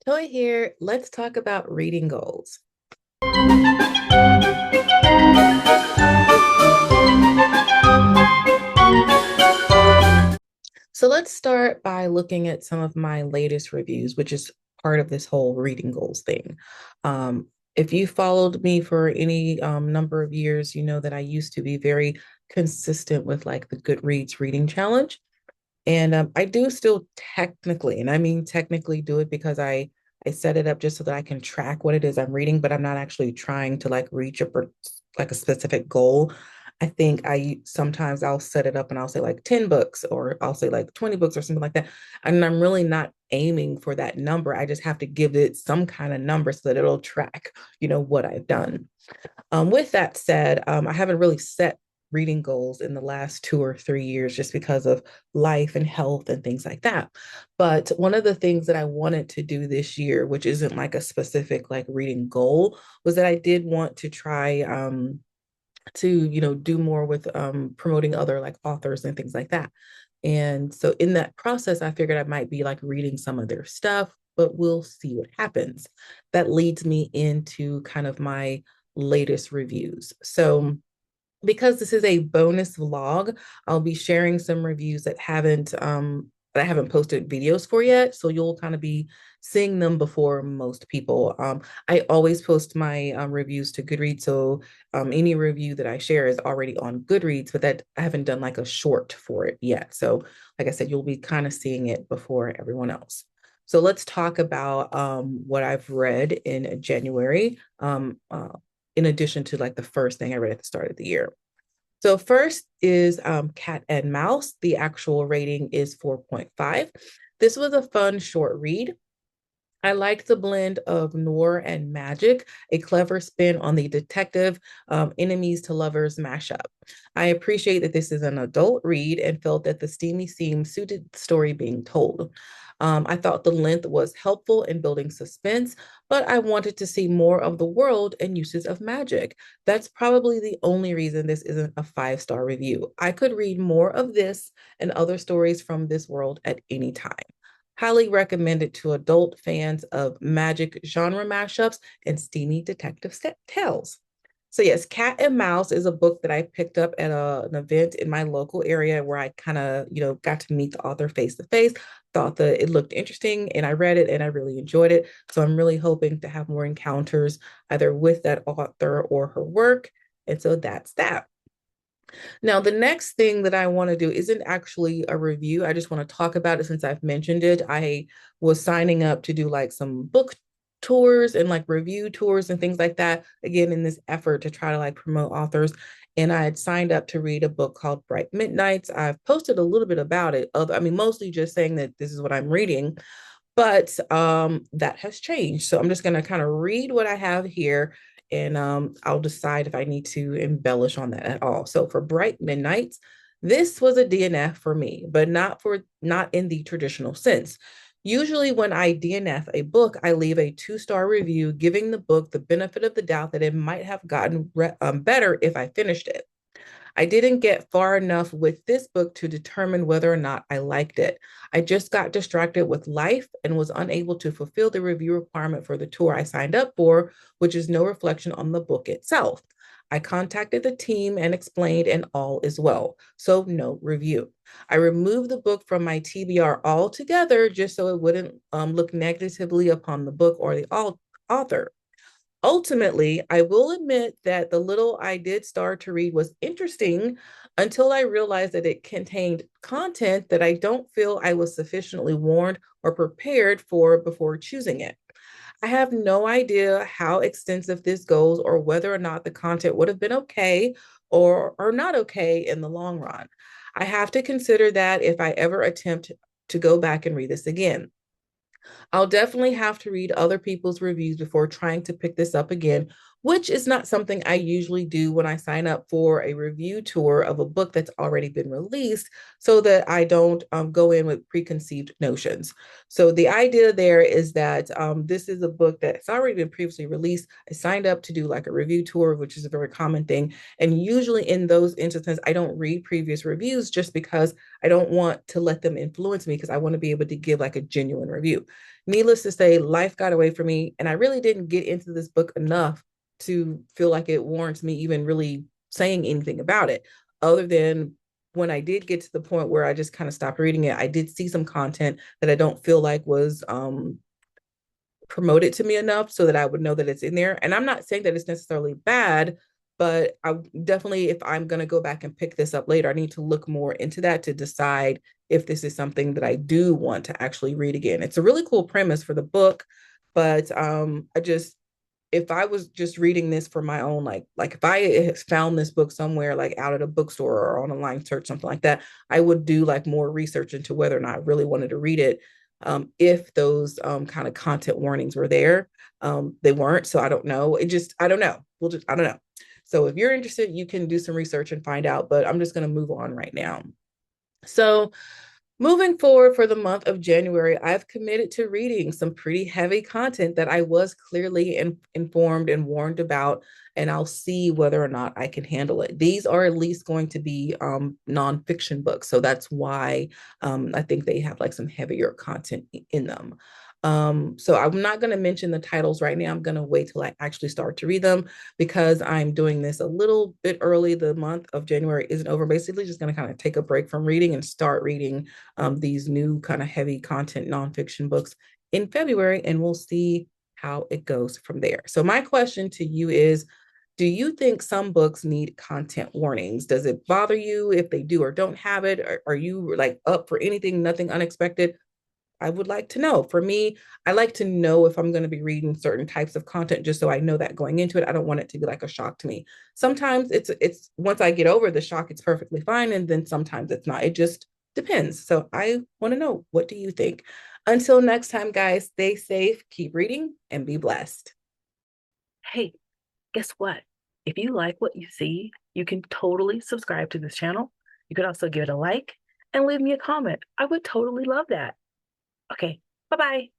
Toy here. Let's talk about reading goals. So let's start by looking at some of my latest reviews, which is part of this whole reading goals thing. Um, if you followed me for any number of years, you know that I used to be very consistent with like the Goodreads reading challenge. And I do still technically, and I mean technically do it because I set it up just so that I can track what it is I'm reading, but I'm not actually trying to like reach like a specific goal. I think I sometimes I'll set it up and I'll say like 10 books or I'll say like 20 books or something like that. And I'm really not aiming for that number. I just have to give it some kind of number so that it'll track, what I've done. With that said, I haven't really set reading goals in the last 2 or 3 years just because of life and health and things like that. But one of the things that I wanted to do this year, which isn't like a specific like reading goal, was that I did want to try to do more with promoting other like authors and things like that. And so in that process, I figured I might be like reading some of their stuff, but we'll see what happens. That leads me into kind of my latest reviews. So because this is a bonus vlog, I'll be sharing some reviews that I haven't posted videos for yet. So you'll kind of be seeing them before most people. I always post my reviews to Goodreads, so any review that I share is already on Goodreads, but that I haven't done like a short for it yet. So, like I said, you'll be kind of seeing it before everyone else. So let's talk about what I've read in January. In addition to like the first thing I read at the start of the year. So first is Cat and Mouse. The actual rating is 4.5. This was a fun short read. I liked the blend of noir and magic, a clever spin on the detective enemies to lovers mashup. I appreciate that this is an adult read and felt that the steamy theme suited the story being told. I thought the length was helpful in building suspense, but I wanted to see more of the world and uses of magic. That's probably the only reason this isn't a 5-star review. I could read more of this and other stories from this world at any time. Highly recommended to adult fans of magic genre mashups and steamy detective tales. So yes, Cat and Mouse is a book that I picked up at an event in my local area where I kind of, got to meet the author face to face. Thought that it looked interesting and I read it and I really enjoyed it. So I'm really hoping to have more encounters either with that author or her work. And so that's that. Now, the next thing that I want to do isn't actually a review. I just want to talk about it since I've mentioned it. I was signing up to do like some book tours and like review tours and things like that, again, in this effort to try to like promote authors. And I had signed up to read a book called Bright Midnights. I've posted a little bit about it. I mean, mostly just saying that this is what I'm reading, but that has changed. So I'm just going to kind of read what I have here and I'll decide if I need to embellish on that at all. So for Bright Midnights, this was a DNF for me, but not in the traditional sense. Usually when I DNF a book, I leave a 2-star review, giving the book the benefit of the doubt that it might have gotten better if I finished it. I didn't get far enough with this book to determine whether or not I liked it. I just got distracted with life and was unable to fulfill the review requirement for the tour I signed up for, which is no reflection on the book itself. I contacted the team and explained, and all is well. So, no review. I removed the book from my TBR altogether just so it wouldn't look negatively upon the book or the author. Ultimately, I will admit that the little I did start to read was interesting until I realized that it contained content that I don't feel I was sufficiently warned or prepared for before choosing it. I have no idea how extensive this goes or whether or not the content would have been okay or not okay in the long run. I have to consider that if I ever attempt to go back and read this again. I'll definitely have to read other people's reviews before trying to pick this up again, which is not something I usually do when I sign up for a review tour of a book that's already been released, so that I don't go in with preconceived notions. So the idea there is that this is a book that's already been previously released. I signed up to do like a review tour, which is a very common thing. And usually in those instances, I don't read previous reviews just because I don't want to let them influence me, because I want to be able to give like a genuine review. Needless to say, life got away from me, and I really didn't get into this book enough to feel like it warrants me even really saying anything about it, other than when I did get to the point where I just kind of stopped reading it. I did see some content that I don't feel like was promoted to me enough so that I would know that it's in there. And I'm not saying that it's necessarily bad, but I definitely, if I'm going to go back and pick this up later, I need to look more into that to decide if this is something that I do want to actually read again. It's a really cool premise for the book, but I just, if I was just reading this for my own, like if I found this book somewhere like out at a bookstore or on a line search, something like that, I would do like more research into whether or not I really wanted to read it. If those kind of content warnings were there, they weren't. So I don't know. I don't know. I don't know. So if you're interested, you can do some research and find out, but I'm just going to move on right now. So moving forward for the month of January, I've committed to reading some pretty heavy content that I was clearly informed and warned about, and I'll see whether or not I can handle it. These are at least going to be nonfiction books, so that's why I think they have like some heavier content in them. So I'm not going to mention the titles right now. I'm going to wait till I actually start to read them, because I'm doing this a little bit early. The month of January isn't over. Basically, just going to kind of take a break from reading and start reading these new kind of heavy content nonfiction books in February, and we'll see how it goes from there. So my question to you is, do you think some books need content warnings? Does it bother you if they do or don't have it? Are you like up for anything, nothing unexpected? I would like to know. For me, I like to know if I'm going to be reading certain types of content, just so I know that going into it. I don't want it to be like a shock to me. Sometimes it's once I get over the shock, it's perfectly fine, and then sometimes it's not. It just depends. So I want to know, what do you think? Until next time, guys, stay safe, keep reading, and be blessed. Hey, guess what? If you like what you see, you can totally subscribe to this channel. You could also give it a like and leave me a comment. I would totally love that. Okay, bye bye.